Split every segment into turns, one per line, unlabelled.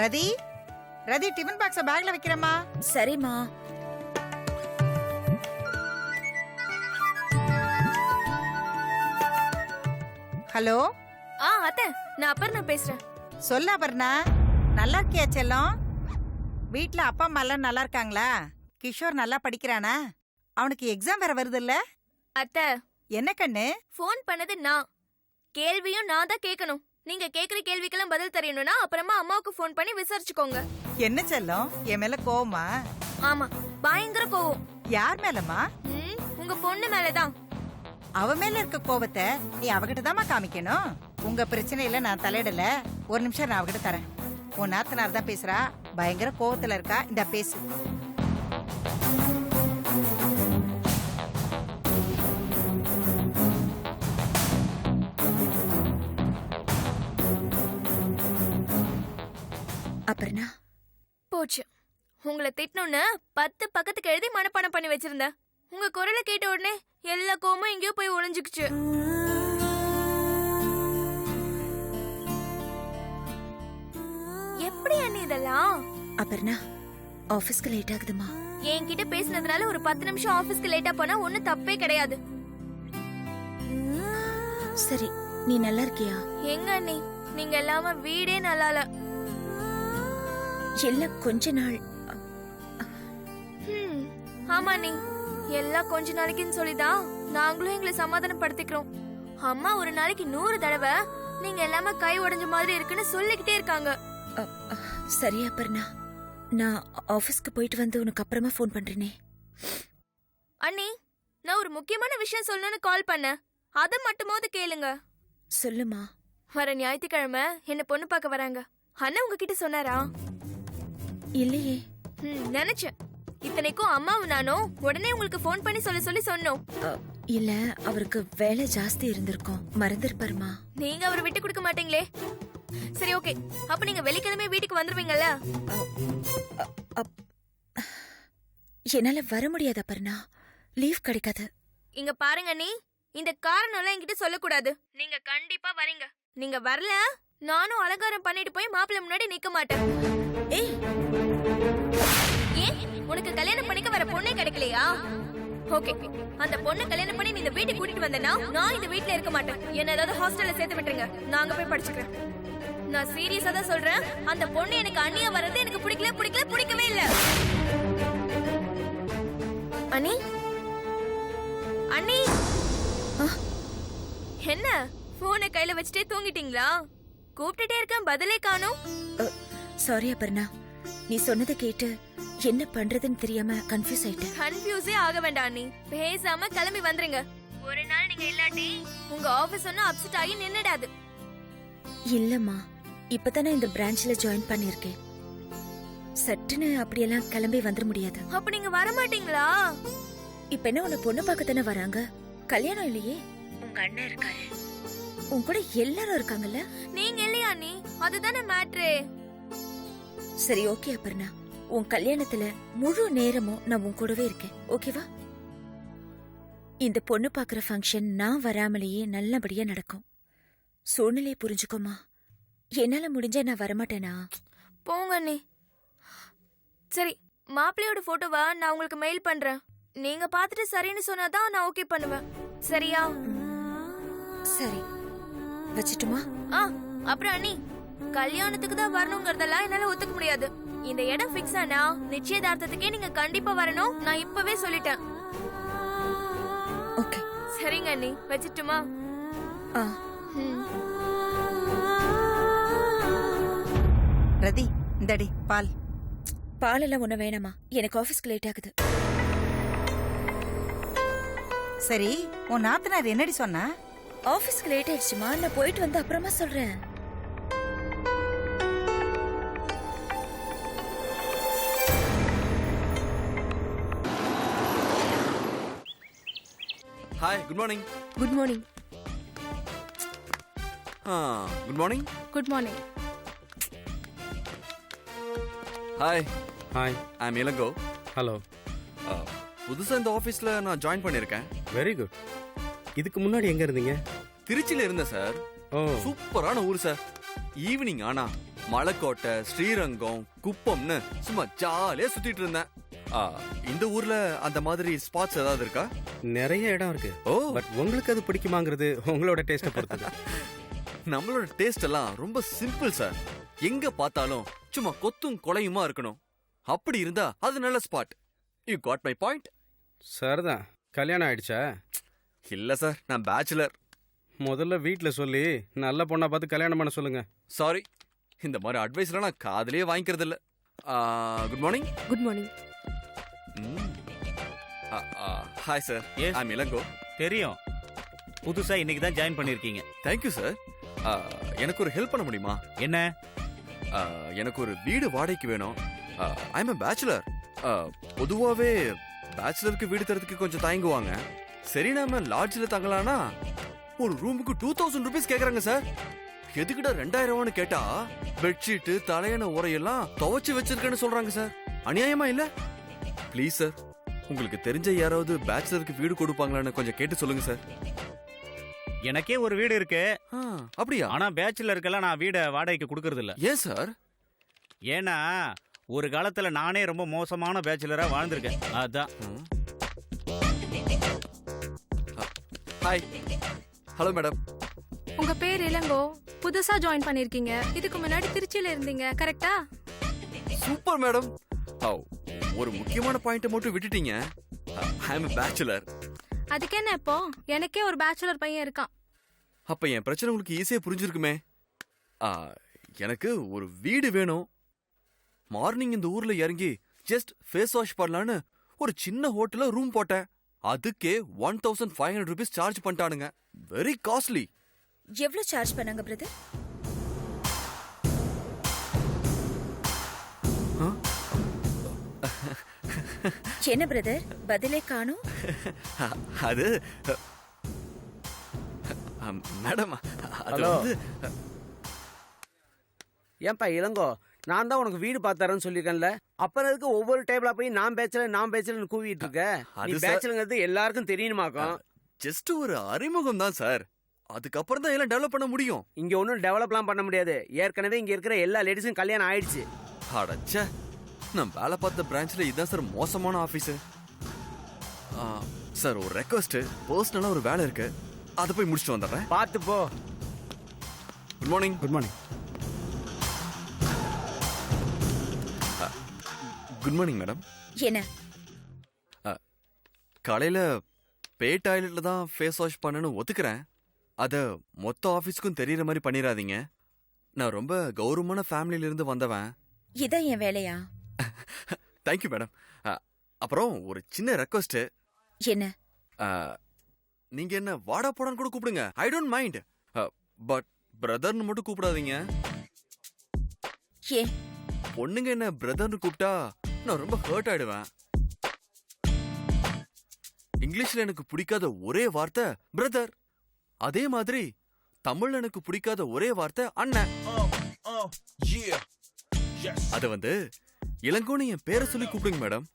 ரதி ரதி tiffin பாக்ஸ பேக்ல வைக்கிறேம்மா.
சரிம்மா.
Hello.
அத்தை, நான் அபர்ணா பேசுறேன்.
சொல்ல அபர்ணா, நல்லா இருக்கியா செல்லம்? வீட்ல அப்பா அம்மா எல்லாம் நல்லா இருக்காங்களா? கிஷோர் நல்லா படிக்கிறானா? அவனுக்கு எக்ஸாம் வேற வருது இல்ல?
அத்தை,
என்ன கண்ணு?
ஃபோன் பண்ணது நான். கேள்வியும் நான் தான் கேட்கணும். நீங்க கேக்குற கேள்விக்கெல்லாம் பதில் தெரியணும்னா அப்புறமா அம்மாவுக்கு ஃபோன் பண்ணி விசாரிச்சுக்கோங்க.
என்ன செல்லம், என் மேல கோவமா?
ஆமா, பயங்கர கோவம்.
யார் மேலமா?
உங்க பொண்ணு மேலதான்.
அவ மேல இருக்க கோவத்தை நீ அவகிட்ட தாமா காமிக்கணும். உங்க பிரச்சனையில நான் தலையிடல. ஒரு நிமிஷம் நான் அவகிட்ட தரேன். உன் நாத்தனார் தான் பேசுறா, பயங்கர கோவத்துல இருக்கா. இந்த பேசு.
அபர்ணா, போச்சு. உங்களை திட்டணும்னு 10 பக்கத்துக்கு எழுதி மனப்பாடம் பண்ணி வச்சிருந்தேன். உங்க குரலை கேட்ட உடனே எல்லா கோமும் எங்கேயோ போய் ஒளிஞ்சுக்குச்சு. எப்படி அண்ணி இதெல்லாம்?
அபர்ணா, ஆபீஸ்க்கு லேட் ஆகுதுமா.
என்கிட்ட பேசினதுனால ஒரு 10 நிமிஷம் ஆபீஸ்க்கு லேட்டா போனா ஒன்னும் தப்பே கிடையாது.
சரி, நீ நல்லா இருக்கியா?
எங்க அண்ணி, நீங்க இல்லாம வீடே நல்லால.
எல்லாம் கொஞ்ச நாள்.
ஆமா நீ, எல்லாம் கொஞ்ச நாளைக்குன்னு சொல்லிதான் நாங்களும் எங்களை சமாதானம் படுத்திக்கிறோம். அம்மா ஒரு நாளைக்கு 100 தடவை நீங்க எல்லாமே கை உடைஞ்ச மாதிரி இருக்குன்னு சொல்லிக்கிட்டே இருக்காங்க.
சரி அபர்ணா, நான் ஆபீஸ்க்கு போயிட்டு வந்து உனக்கு அப்புறமா ஃபோன் பண்றேனே.
அண்ணி, நான் ஒரு முக்கியமான விஷயம் சொல்லணும்னு கால் பண்ணேன். அதை மட்டுமாவது கேளுங்க.
சொல்லுமா.
வர ஞாயிற்றுக்கிழமை என்ன பொண்ணு பார்க்க வராங்க. அண்ணா உங்ககிட்ட சொன்னாரா?
இல்லையே.
நினைச்சேன். இத்தனைக்கும் அம்மாவும் நானும் உடனே உங்களுக்கு ஃபோன் பண்ணி சொல்லி சொன்னோம்.
இல்ல, அவருக்கு வேலை ஜாஸ்தி இருந்திருக்கும், மறந்துருப்பாருமா.
நீங்க அவரை விட்டு கொடுக்க மாட்டீங்களே. சரி, ஓகே. அப்ப நீங்க வெள்ளிக்கிழமை வீட்டுக்கு வந்துருவீங்கல்ல?
என்னால வர முடியாது அபர்ணா, லீவ் கிடைக்காது.
இங்க பாருங்க நீ, இந்த காரணம் எல்லாம் என்கிட்ட சொல்லக்கூடாது. நீங்க கண்டிப்பா வரீங்க. நீங்க வரல, நானும் அலங்காரம் பண்ணிட்டு போய் மாப்பிள்ளை முன்னாடி நிக்க மாட்டேன்.
ஏய்,
ஏன் உனக்கு கல்யாணம் பண்ணிக்க வர பொண்ணே கிடைக்கலையா? ஓகே, அந்த பொண்ணை கல்யாணம் பண்ணி நீ இந்த வீட்டுக்கு கூட்டிட்டு வந்தேன்னா நான் இந்த வீட்ல இருக்க மாட்டேன். என்ன ஏதாவது ஹாஸ்டல்ல சேர்த்து விட்டுருங்க, நான் அங்க போய் படிச்சுக்கிறேன். நான் சீரியஸா தான் சொல்றேன். அந்த பொண்ணு எனக்கு அண்ணியா வர்றது எனக்கு பிடிக்கவே இல்ல. அண்ணி, அண்ணி, என்ன போனை கையில வச்சுட்டே தூங்கிட்டீங்களா? கூப்பிட்டுட்டே இருக்கேன், பதிலே காணோம்.
சாரி அபர்ணா, நீ சொன்னதை கேட்டு என்ன பண்றதுன்னு தெரியாம கன்ஃபியூஸ் ஆயிட்டேன்.
கன்ஃபியூஸே ஆக வேண்டாம் அண்ணி, பேசாம கிளம்பி வந்துருங்க. ஒரு நாள் நீங்க இல்லாட்டி உங்க ஆபீஸ் ஒன்னும் அப்செட் ஆகி நின்னுடாது.
இல்லம்மா, இப்பதானே இந்த பிரான்ச்ல ஜாயின் பண்ணிருக்கேன். சட்டுன்னு அப்படியெல்லாம் கிளம்பி வந்துட முடியாது.
அப்ப நீங்க வர மாட்டீங்களா?
இப்ப என்ன, உன்னை பொண்ணு பார்க்கத்தானே வராங்க. கல்யாணம் இல்லையே. உங்க அண்ணன் இருக்காரு, உன் கூட எல்லாரும் இருக்காங்கல்ல.
நீங்க இல்லையா அண்ணி? அதுதானே மேட்ரே.
சரி, ஓகே அபர்ணா, உன் கல்யாணத்துல முழு நேரமும் நான் உன் கூடவே இருக்கேன், ஓகேவா? இந்த பொண்ணு பாக்குற ஃபங்க்ஷன் நான் வராமலேயே நல்லபடியா நடக்கும். சூழ்நிலையை புரிஞ்சுக்கோமா. என்னால முடிஞ்சா நான் வரமாட்டேனா?
போங்க அண்ணி. சரி, மாப்பிள்ளையோட போட்டோவா நான் உங்களுக்கு மெயில் பண்றேன். நீங்க பாத்துட்டு சரின்னு சொன்னாதான் நான் ஓகே பண்ணுவேன். சரியா?
சரி, வச்சிட்டுமா?
அப்புறம் அண்ணி, கல்யாணத்துக்கு தான் வரணுங்கிறதெல்லாம் என்னால ஒத்துக்க முடியாது. இந்த இடம் ஃபிக்ஸ் ஆனா நிச்சயதார்த்தத்துக்கே நீங்க கண்டிப்பா வரணும். நான் இப்பவே சொல்லிட்டேன்.
ஓகே.
சரிங்க அண்ணி, வச்சிட்டுமா?
ரதி, இந்தடி பால்.
பாலெல்லாம் ஒண்ணு வேணாமா, எனக்கு ஆபீஸ்க்கு லேட் ஆகுது.
சரி, உன் நாத்தனார் என்னடி சொன்னா?
ஆபீஸ்க்கு லேட் ஆயிடுச்சுமா, நான் போயிட்டு வந்து அப்புறமா சொல்றேன்.
Hi, good morning.
Good morning.
Good morning.
Good morning.
Hi.
Hi.
I'm Ilango.
Hello.
புதுசா இந்த ஆபீஸ்ல நான் ஜாயின் பண்ணிருக்கேன்.
Very good. இதுக்கு முன்னாடி எங்க இருந்தீங்க?
திருச்சியில இருந்தேன் சார். சூப்பரான ஊர் சார். ஈவினிங் ஆனா மலைக்கோட்டை, ஸ்ரீரங்கம், குப்பம்னு சும்மா ஜாலியா சுத்திட்டு இருந்தேன். இந்த ஊர்ல அந்த மாதிரி ஸ்பாட்ஸ் ஏதாவது இருக்கா?
நிறைய இடம் இருக்கு.
ஓ,
பட் உங்களுக்கு அது பிடிக்குமாங்கிறது உங்களோட டேஸ்ட்டை பொறுத்தது.
நம்மளோட டேஸ்ட் எல்லாம் ரொம்ப சிம்பிள் சார். எங்க பார்த்தாலும் சும்மா கொத்தும் கொலையுமா இருக்கணும். அப்படி இருந்தா அது நல்ல spot. You got my point.
Sir தான் கல்யாணம் ஆயிடுச்சா?
இல்ல சார், நான் பேச்சுலர்.
முதல்ல வீட்டில் சொல்லி நல்ல பொண்ணா பார்த்து கல்யாணம் பண்ண சொல்லுங்க.
சாரி, இந்த மாதிரி அட்வைஸ்லாம் நான் காதுலயே வாங்கிக்கிறது இல்ல. Good morning.
Good morning.
Hi sir,
Yes.
ஐ அம் இளங்கோ.
தெரியும், புதுசா இன்னைக்கு தான் ஜாயின் பண்ணிருக்கீங்க.
Thank you sir. எனக்கு ஒரு ஹெல்ப் பண்ண முடியுமா?
என்ன?
எனக்கு ஒரு வீடு வாடகைக்கு வேணும். I am bachelor. பொதுவாவே பேச்சுலருக்கு வீடு தரதுக்கு கொஞ்சம் தயங்குவாங்க. சரி, நாம லாட்ஜில் தங்கலானா ஒரு ரூமுக்கு 2000 rupees கேக்குறாங்க சார். எதுக்கிட்ட 2000 கேட்டா பெட்ஷீட், தலையணை, உரையெல்லாம் துவைச்சு வச்சிருக்கேன்னு சொல்றாங்க சார். அநியாயமா இல்ல? ப்ளீஸ் சார், உங்களுக்கு தெரிஞ்ச யாராவது பேச்சுலருக்கு வீடு கொடுப்பாங்களான்னு கொஞ்சம் கேட்டு சொல்லுங்க சார்.
எனக்கே ஒரு வீடு இருக்கு.
அப்படியா?
ஆனா பேச்சுலருக்கெல்லாம் நான் வீட வாடகைக்கு கொடுக்கறது இல்ல.
ஏன் சார்?
ஏன்னா ஒரு காலத்துல நானே ரொம்ப மோசமான பேச்சுலரா வாழ்ந்திருக்கேன். அதான்.
ஹாய். Hello madam.
உங்க பேர் இளங்கோ, புதுசா ஜாயின் பண்ணிருக்கீங்க. இதுக்கு முன்னாடி திருச்சியில இருந்தீங்க, கரெக்டா?
Super madam. ஒரு முக்கியமான பாயிண்ட் மட்டும் விட்டுட்டீங்க. ஐ அம் பேச்சுலர்.
அதுக்கு என்ன, இப்போ எனக்கே ஒரு பேச்சுலர் பையன் இருக்கான்.
அப்ப என் பிரச்சனை உங்களுக்கு ஈஸியா புரிஞ்சிருக்குமே. எனக்கு ஒரு வீடு வேணும். மார்னிங் இந்த ஊர்ல இறங்கி ஜஸ்ட் ஃபேஸ் வாஷ் பண்ணலான்னு ஒரு சின்ன ஹோட்டல்ல ரூம் போட்டேன். அதுக்கே 1500 rupees சார்ஜ் பண்ணிட்டானுங்க. Very costly.
எவ்வளவு சார்ஜ் பண்ணாங்க பிரதர்? என்ன பிரதர் பதிலே காணோம்?
அது மேடம், அது
ஹலோ.
வந்து
ஏன்பா இளங்கோ, நான் தான் உனக்கு வீடு பார்த்தாரன்னு சொல்லியிருக்கேன்ல. அப்புறம் எதுக்கு ஒவ்வொரு டேபிளா போய் நான் பேச்சுலர் கூவிட்டு இருக்க?
அது
நீ
சார்,
பேச்சுலங்கிறது எல்லாருக்கும் தெரியணுமாக்கும்.
ஜஸ்ட் ஒரு அறிமுகம் தான் சார். அதுக்கப்புறம் தான் எல்லாம் டெவலப் பண்ண முடியும்.
இங்க ஒன்றும் டெவலப்லாம் பண்ண முடியாது. ஏற்கனவே இங்க இருக்கிற எல்லா லேடிஸும் கல்யாணம் ஆயிடுச்சு.
அடச்சே, நான் வேலை பார்த்த பிரான்ச்ல இதுதான் சார் மோசமான ஆபீஸ். சார், ஒரு ரெக்வஸ்ட். பர்சனலா ஒரு வேலை இருக்கு, அதை போய் முடிச்சுட்டு வந்துடுறேன்.
பார்த்து போ.
Good morning.
Good morning.
Good morning madam.
என்ன?
காலையில பே டாய்லெட்ல தான் ஃபேஸ் வாஷ் பண்ணனு ஒத்துக்கிறேன். அத மொத்த ஆபீஸ்க்கும் தெரியற மாதிரி பண்ணிராதீங்க. நான் ரொம்ப கௌரவமான ஃபேமிலில இருந்து வந்தவன்.
இதான் என் வேலையா?
Thank you madam. அப்புறம் ஒரு சின்ன ரெக்வஸ்ட்.
என்ன?
நீங்க என்ன வாடா போடான்னு கூட கூப்பிடுங்க. I don't mind. பட் பிரதர்னு மட்டும் கூப்பிடாதீங்க.
ஏன்?
பொண்ணுங்க என்ன பிரதர்னு கூப்பிட்டா நான் ரொம்ப ஹர்ட் ஆயிடுவேன். இங்கிலீஷ்ல எனக்கு பிடிக்காத ஒரே வார்த்தை பிரதர். அதே மாதிரி தமிழ்ல எனக்கு பிடிக்காத ஒரே வார்த்தை அண்ணன். அத வந்து இளங்கோன்னு என் பேரை சொல்லி கூப்பிடுங்க மேடம்.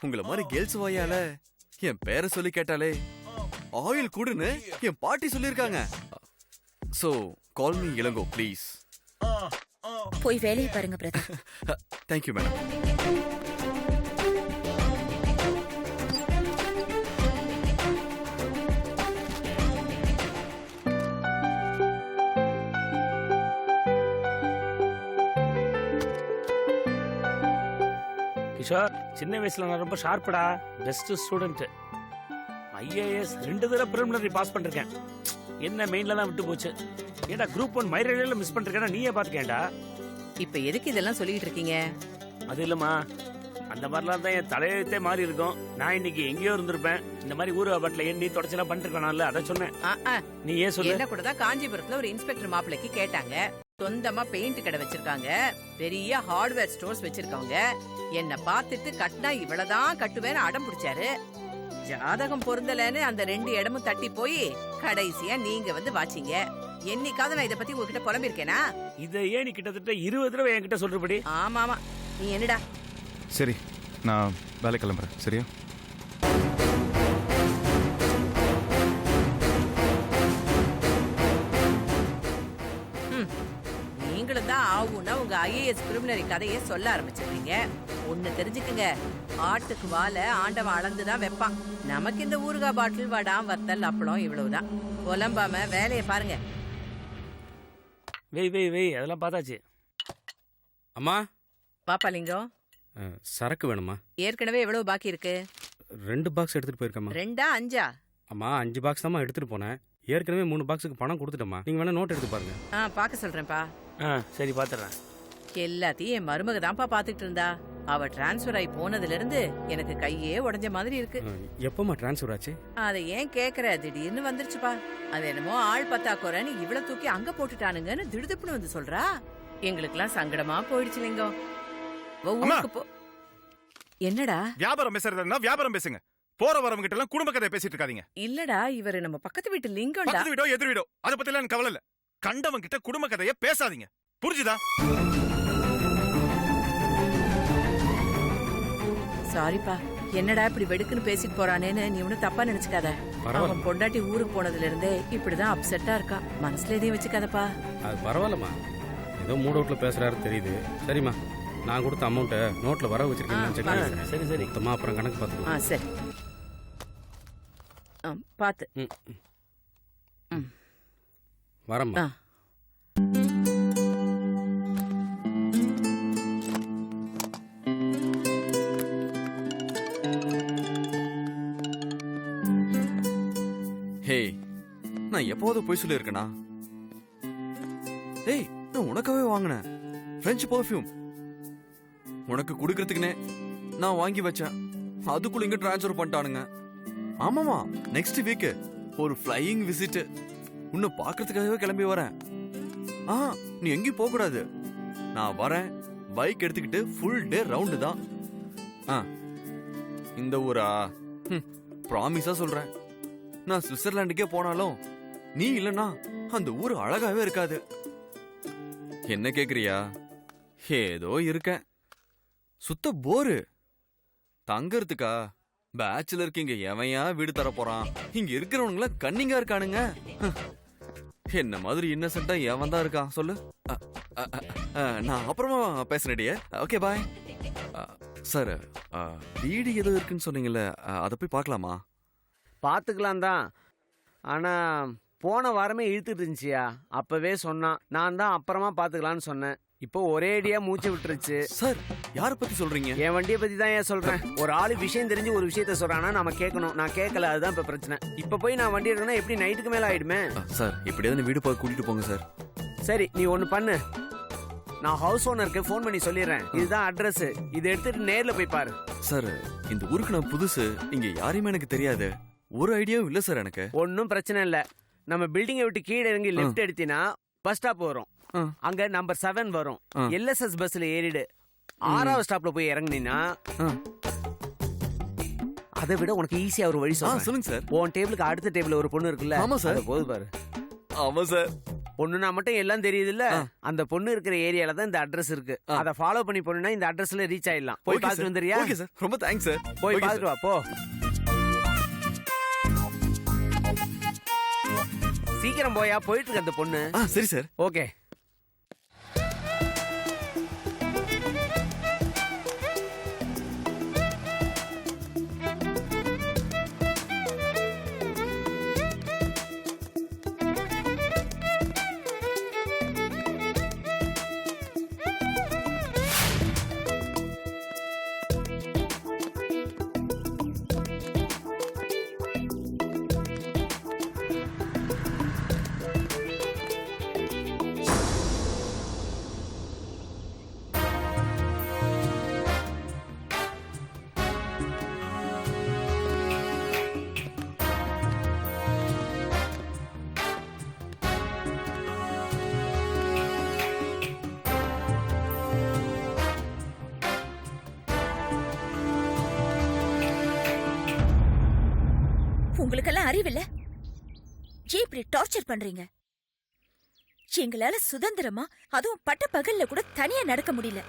உங்களை மாதிரி கேர்ள்ஸ் வாயால என் பேரை சொல்லி கேட்டாலே ஆயில் கூடுன்னு என் பாட்டி சொல்லிருக்காங்க. So call me Elango please.
போய் வேலையை பாருங்க பிரதர்.
Thank you madam.
கிஷோர், சின்ன வயசுல நான் ரொம்ப ஷார்ப்படா, பெஸ்ட் ஸ்டூடெண்ட். IAS 2 தடவை பிரிலிமினரி பாஸ் பண்ணிருக்கேன். என்ன மெயின்ல தான் விட்டு போச்சு. ஏண்டா குரூப் 1 மைரேல மிஸ் பண்ணிருக்கேன்னா நீயே பாத்துக்கேன்டா.
இப்ப எதுக்கு இதெல்லாம் சொல்லிட்டு இருக்கீங்க?
அது இல்லம்மா, அந்த மாதிரிலாம் தான் என் தலையெழுத்தே மாறி இருக்கும். நான் இன்னைக்கு எங்கேயோ இருந்திருப்பேன். இந்த மாதிரி ஊரு பட்ல எண்ணி தொடச்செல்லாம் பண்ணிருக்கேனால அதை சொன்னேன். நீ ஏன் சொல்லு?
என்ன கூட தான் காஞ்சிபுரத்துல ஒரு இன்ஸ்பெக்டர் மாப்பிளைக்கு கேட்டாங்க. சொந்தமா பெயிண்ட் கடை வச்சிருக்காங்க, பெரிய ஹார்ட்வேர் ஸ்டோர்ஸ் வச்சிருக்காங்க. என்ன பார்த்துட்டு கட்டினா இவ்வளவுதான் கட்டுவேன்னு அடம் பிடிச்சாரு. ஜாதகம் பொருந்தலன்னு அந்த 2 இடமும் தட்டி போய் கடைசியா நீங்க வந்து வாச்சிங்க. என்னைக்காவது நான் இத பத்தி உங்ககிட்ட புலம்பிருக்கேனா?
இதை ஏன் நீ கிட்டத்தட்ட 20 தடவை என்கிட்ட சொல்றபடி?
ஆமாமா, நீ என்னடா?
சரி, நான் வேலை கிளம்புறேன். சரியா?
நீங்களும் தான் ஆகும்னா உங்க ஐஏஎஸ் பிரிமினரி கதையை சொல்ல ஆரம்பிச்சிருக்கீங்க. ஒண்ணு தெரிஞ்சுக்குங்க, ஆட்டுக்கு வாழ ஆண்டவன் அளந்துதான் வைப்பான். நமக்கு இந்த ஊறுகாய் பாட்டில், வடாம், வத்தல், அப்பளம் இவ்வளவுதான். புலம்பாம வேலையை பாருங்க.
வெய் அதெல்லாம் பார்த்தாச்சு.
அம்மா
பாப்பாலிங்கம்,
சரக்கு வேணுமா?
ஏற்கனவே எவ்வளவு பாக்கி இருக்கு?
2 பாக்ஸ் எடுத்துட்டு போயிருக்கேம்மா.
2 5
அம்மா 5 பாக்ஸ் தான் எடுத்துட்டு போனேன். ஏற்கனவே 3 பாக்ஸுக்கு பணம் கொடுத்துட்டேம்மா. நீங்க வேணா நோட் எடுத்து பாருங்க.
பாக்க சொல்றேன்ப்பா.
சரி பாத்துறேன்.
எல்லாத்தையும் என் மருமக தான்ப்பா பாத்துக்கிட்டு இருந்தா. அவ டிரான்ஸ்பர் ஆகி போனதுல இருந்து எனக்கு கையே உடைஞ்ச மாதிரி இருக்கு.
எப்பமா டிரான்ஸ்ஃபர் ஆச்சு?
அதை ஏன் கேக்குற? திடீர்னு வந்துருச்சுப்பா. அது என்னமோ ஆள் பத்தாக்குறன்னு இவ்வளவு தூக்கி அங்க போட்டுட்டானுங்கன்னு திடுதுப்புன்னு வந்து சொல்றா. எங்களுக்கெல்லாம் சங்கடமா போயிடுச்சு லிங்கம். ஊருக்கு போ. என்னடா?
வியாபாரம் பேசுறதுன்னா வியாபாரம் பேசுங்க. போற வரவங்க கிட்ட எல்லாம் குடும்ப கதை பேசிட்டு இருக்காதீங்க.
இல்லடா, இவரு நம்ம பக்கத்து வீட்டு லிங்கம்டா.
பக்கத்து வீடோ எதிர் வீடோ அத பத்தி எல்லாம் எனக்கு கவலை இல்ல. கண்டவங்க கிட்ட குடும்ப கதைய பேசாதீங்க. புரிஞ்சுதா?
சாரிப்பா. என்னடா இப்படி வெடுக்குன்னு பேசிட்டு போறானேன்னு நீ ஒன்னும் தப்பா நினைச்சுக்காத. அவன் பொண்டாட்டி ஊருக்கு போனதுல இருந்தே இப்படிதான் அப்செட்டா இருக்கா. மனசுல எதையும் வச்சுக்காதப்பா.
அது பரவாயில்லம்மா, ஏதோ மூட் அவுட்ல பேசுறாரு தெரியுது. சரிம்மா, நான் கொடுத்த அமௌண்ட்டை நோட்ல வர வச்சிருக்கேன்.
சரி
மொத்தமா அப்புறம் கணக்கு பார்த்துக்கலாம்.
சரி பாத்து
வரம்மா.
ஹே, நான் எப்போது போய் சொல்லியிருக்கேனா? ஏய், நான் உனக்காவே வாங்கினேன் பிரெஞ்சு பர்ஃபியூம். உனக்கு குடுக்கறதுக்குனே நான் வாங்கி வச்சேன். அதுக்குள்ள இங்க டிரான்ஸ்ஃபர் பண்ணிட்டானுங்க. ஆமாமா, நெக்ஸ்ட் வீக் ஒரு ஃப்ளையிங் விசிட். உன்னை பாக்குறதுக்காகவே கிளம்பி வரேன். நீ எங்கேயும் போக கூடாது. நான் வரேன், பைக் எடுத்துக்கிட்டு ஃபுல் டே ரவுண்டு தான். இந்த ஊரா? ப்ராமிஸா சொல்றேன். நான் சுவிட்சர்லாண்டுக்கே போனாலும் நீ இல்லனா அந்த ஊர் அழகாவே இருக்காது. என்ன கேக்குறியா? ஏதோ இருக்கேன், சுத்த போரு. தங்கறதுக்கா? பேச்சுலருக்கு இங்க எவையா வீடு தர போறான்? இங்க இருக்கிறவனுங்கள கன்னிங்கா இருக்கானுங்க. என்ன மாதிரி இன்னசென்ட்டா எவன் தான் இருக்கான் சொல்லு. நான் அப்புறமா பேசுறேன். Okay bye. சார், வீடு ஏதோ இருக்குன்னு சொன்னீங்கல்ல, அதை போய் பார்க்கலாமா?
பார்த்துக்கலாம் தான். ஆனால் போன வாரமே இழுத்துட்டு இருந்துச்சியா. அப்பவே சொன்னான். நான் தான் அப்புறமா பார்த்துக்கலான்னு சொன்னேன். இப்போ ஒரே அடியா மூச்சு விட்டுருச்சு.
சார், யாரை பத்தி சொல்றீங்க?
என் வண்டியை பத்தி தான் ஏன் சொல்றேன். ஒரு ஆளு விஷயம் தெரிஞ்சு ஒரு விஷயத்த சொல்றானா நம்ம கேட்கணும். நான் கேட்கல, அதுதான் இப்ப பிரச்சனை. இப்ப போய் நான் வண்டி எடுக்கணும், எப்படி நைட்டுக்கு மேல ஆயிடுமே.
சார், இப்படியாவது வீடு போய் கூட்டிட்டு போங்க சார்.
சரி, நீ ஒண்ணு பண்ணு. நான் ஹவுஸ் ஓனருக்கு ஃபோன் பண்ணி சொல்லிடுறேன். இதுதான் அட்ரஸ், இதை எடுத்துட்டு நேர்ல போய் பாரு.
சார், இந்த ஊருக்கு நான் புதுசு, இங்க யாரையுமே எனக்கு தெரியாது. ஒரு ஐடியாவும் இல்ல சார் எனக்கு.
ஒன்னும் பிரச்சனை இல்ல. நம்ம பில்டிங்கை விட்டு கீழே இறங்கி லெஃப்ட் எடுத்தினா பஸ் ஸ்டாப் வரும். அங்க நம்பர் 7 வரும். எல்எஸ்எஸ் பஸ்ல ஏறிடு. 6வது ஸ்டாப்ல போய் இறங்குனீனா அதை விட உனக்கு ஈஸியா ஒரு வழி
சொல்லுங்க சார்.
உன் டேபிளுக்கு அடுத்த டேபிள் ஒரு பொண்ணு இருக்குல்ல?
ஆமா சார்.
போது பாரு.
ஆமா சார்.
பொண்ணுனா மட்டும் எல்லாம் தெரியுது இல்ல? அந்த பொண்ணு இருக்கிற ஏரியால தான் இந்த அட்ரஸ் இருக்கு. அதை ஃபாலோ பண்ணி போனா இந்த அட்ரஸ்ல ரீச் ஆயிடலாம். போய் பார்த்துட்டு வந்துறியா?
ஓகே சார், ரொம்ப தேங்க்ஸ் சார்.
போய் பார்த்துட்டு வா போ. சீக்கிரம் போயா, போயிட்டு இருக்கு அந்த பொண்ணு.
சரி சார்.
ஓகே.
உங்களுக்கெல்லாம் அறிவில்ல? ஏன் இப்படி டார்ச்சர் பண்றீங்க? எங்களால சுதந்திரமா, அதுவும் பட்ட பகல்ல கூட தனியா நடக்க முடியல.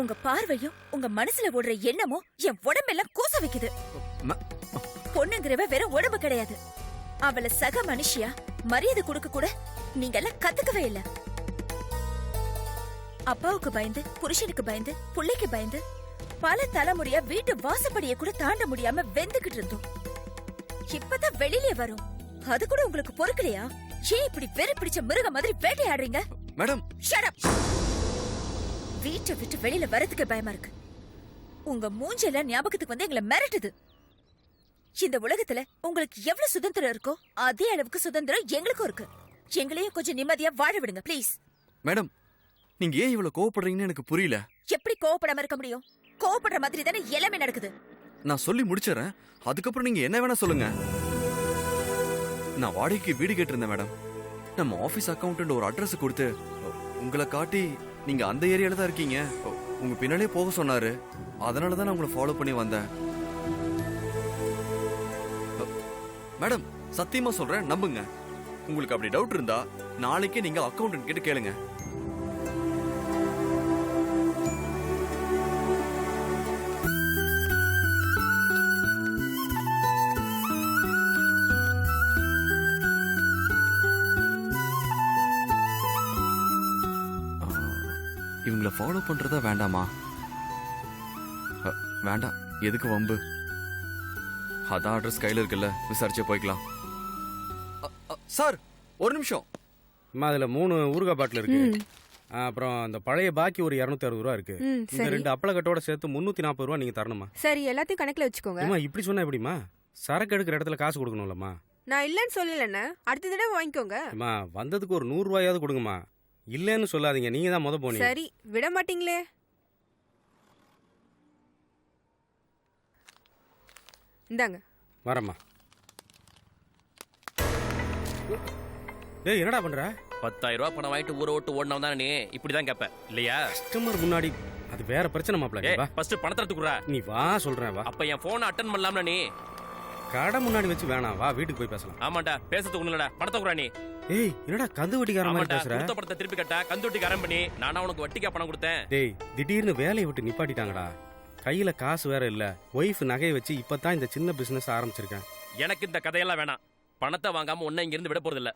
உங்க பார்வையும் உங்க மனசுல ஓடுற எண்ணமும் என் உடம்பெல்லாம் கூச வைக்குது. பொண்ணுங்கிறவ வேற உடம்பு கிடையாது. அவளை சக மனுஷியா மரியாதை கொடுக்க கூட நீங்க எல்லாம் கத்துக்கவே இல்ல. அப்பாவுக்கு பயந்து, புருஷனுக்கு பயந்து, புள்ளைக்கு பயந்து, பல தலைமுறையா வீட்டு வாசப்படியை கூட தாண்ட முடியாம வெந்துகிட்டு இருந்தோம். இப்பதான் வெளியிலே வரும். அது கூட உங்களுக்கு பொறுக்கலையா? ஏன் இப்படி வெறி பிடிச்ச மிருக மாதிரி வேட்டையாடுறீங்க?
Madam,
Shut up! வீட்டை விட்டு வெளியில வரதுக்கு பயமா இருக்கு. உங்க மூஞ்செல்லாம் ஞாபகத்துக்கு வந்து எங்களை மிரட்டுது. இந்த உலகத்துல உங்களுக்கு எவ்வளவு சுதந்திரம் இருக்கோ அதே அளவுக்கு சுதந்திரம் எங்களுக்கும் இருக்கு. எங்களையும் கொஞ்சம் நிம்மதியா வாழ விடுங்க ப்ளீஸ்.
மேடம், நீங்க ஏன் இவ்வளவு கோவப்படுறீங்கன்னு எனக்கு புரியல.
எப்படி கோவப்படாம இருக்க முடியும்? கோவப்படுற மாதிரி தானே எல்லாமே நடக்குது.
நான் சொல்லி முடிச்சிடறேன், அதுக்கப்புறம் நீங்க என்ன வேணா சொல்லுங்க. நான் வாடகைக்கு வீடு கேட்டிருந்தேன் மேடம். நம்ம ஆபீஸ் அக்கௌண்டன்ட் ஒரு அட்ரஸ் கொடுத்து உங்களை காட்டி நீங்க அந்த ஏரியால தான் இருக்கீங்க, உங்க பின்னாலே போக சொன்னாரு. அதனால தான் நான் உங்களை ஃபாலோ பண்ணி வந்தேன். மேடம், சத்தியமா சொல்றேன், நம்புங்க. உங்களுக்கு அப்படி டவுட் இருந்தா நாளைக்கே நீங்க அக்கௌண்டன்ட் கிட்ட கேளுங்க. இவங்களை ஃபாலோ பண்றதா வேண்டாமா? வேண்டாம், எதுக்கு வம்பு? அதான் அட்ரஸ் கையில இருக்குல்ல, விசாரிச்சே போய்க்கலாம். சார், ஒரு நிமிஷம்.
அம்மா, அதுல 3 ஊறுகாய் பாட்டில் இருக்கு. அப்புறம் அந்த பழைய பாக்கி ஒரு 260 ரூபா இருக்கு. இந்த 2 அப்பளக்கட்டோட சேர்த்து 340 ரூபா நீங்க தரணுமா?
சரி, எல்லாத்தையும் கணக்குல வச்சுக்கோங்க.
அம்மா, இப்படி சொன்னா எப்படிமா? சரக்கு எடுக்கிற இடத்துல காசு கொடுக்கணும்லம்மா.
நான் இல்லன்னு சொல்லலண்ணே, அடுத்த தடவை வாங்கிக்கோங்க.
அம்மா, வந்ததுக்கு ஒரு 100 ரூபாயாவது கொடுங்கம்மா. இல்லன்னு சொல்லாதீங்க, நீங்க தான் முத போனீங்க.
சரி, விட மாட்டீங்களே. இந்தாங்க.
வரம்மா. டேய், என்னடா பண்ற?
10,000 ரூபாய் பணம் வாங்கிட்டு ஊரை விட்டு ஓடினவன் தானே நீ? இப்படிதான் கேப்ப இல்லையா?
கஸ்டமர் முன்னாடி அது வேற பிரச்சனை மாப்ள. வா,
ஃபர்ஸ்ட் பணத்தை எடுத்துக்குறா.
நீ வா, சொல்றேன் வா.
அப்ப என் போனை அட்டெண்ட் பண்ணலாம்ல நீ?
கடை முன்னாடி வச்சு வேணாம், வா வீட்டுக்கு போய் பேசலாம்.
ஆமாண்டா, பேசுறதுக்கு ஒண்ணுலடா, பணத்தை குறா நீ.
ஏய், என்னடா கந்து வட்டிக்கார மாதிரி பேசுற?
கொடுத்த பணத்தை திருப்பி கட்டா, கந்து வட்டிக்காரன் பண்ணி நானா உனக்கு வட்டிக்கா பணம் கொடுத்தேன்?
டேய், திடீர்னு வேலையை விட்டு நிப்பாட்டிட்டாங்கடா. கையில காசு வேற இல்ல. ஒய்ஃப் நகையை வச்சு இப்பதான் இந்த சின்ன பிசினஸ் ஆரம்பிச்சிருக்கேன்.
எனக்கு இந்த கதையெல்லாம் வேணாம். பணத்தை வாங்காம உன்னை இங்க இருந்து விட போறது இல்ல.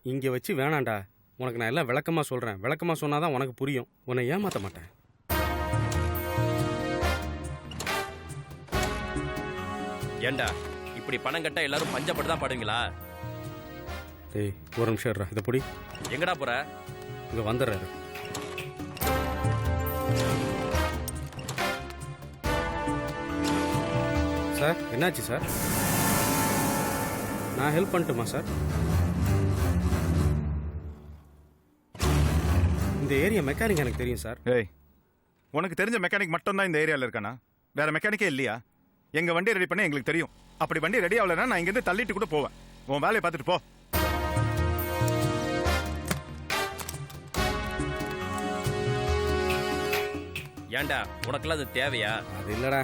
இங்க வச்சு வேணாண்டா. உனக்கு நான் எல்லாம் விளக்கமா சொல்றேன். விளக்கமா சொன்னாதான் உனக்கு புரியும். உன்னை ஏமாத்த மாட்டேன்.
ஏண்டா, இப்படி பணம் கட்ட எல்லாரும் பஞ்சப்பட்டு தான் பாடுவீங்களா?
டேய், ஒரு நிமிஷம் இருடா. இதை புடி.
எங்கடா போற?
இங்க வந்துடுறாரு. சார், என்னாச்சு சார்? நான் ஹெல்ப் பண்ணட்டுமா சார்? இந்த ஏரியா மெக்கானிக் எனக்கு தெரியும் சார்.
ஏய், உனக்கு தெரிஞ்ச மெக்கானிக் மட்டும் தான் இந்த ஏரியால இருக்கானா? வேற மெக்கானிக்கே இல்லையா? எங்க வண்டி ரெடி பண்ண எங்களுக்கு தெரியும். அப்படி வண்டி ரெடி ஆகலன்னா நான் இங்கிருந்து தள்ளிட்டு கூட போவேன். உன் வேலையை பார்த்துட்டு போ.
ஏண்டா, உனக்கெல்லாம் அது தேவையா?
அது இல்லடா,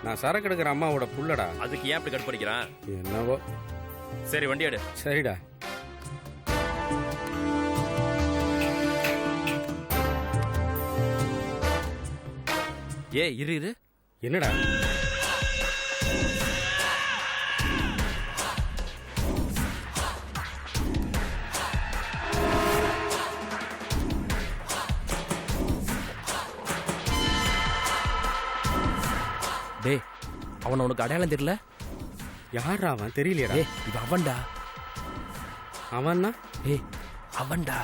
நான் சரக்கு எடுக்கிற அம்மாவோட புள்ளடா.
அதுக்கு ஏன் அப்படி கடுப்படிக்கிறான்?
என்னவோ.
சரி, வண்டி எடு.
சரிடா.
இரு இரு.
என்னடா?
டேய், அவன் உனக்கு அடையாளம் தெரியல?
யாரா அவன்? தெரியலையடா.
இது அவன்டா.
அவன்னா?
அவன்டா.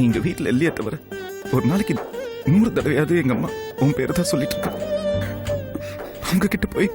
நீங்க வீட்டுல இல்லையே தவிர ஒரு நாளைக்கு 100 தடவையாவது எங்க அம்மா உன் பேரை தான் சொல்லிட்டு இருக்கா. அவங்க கிட்ட போய்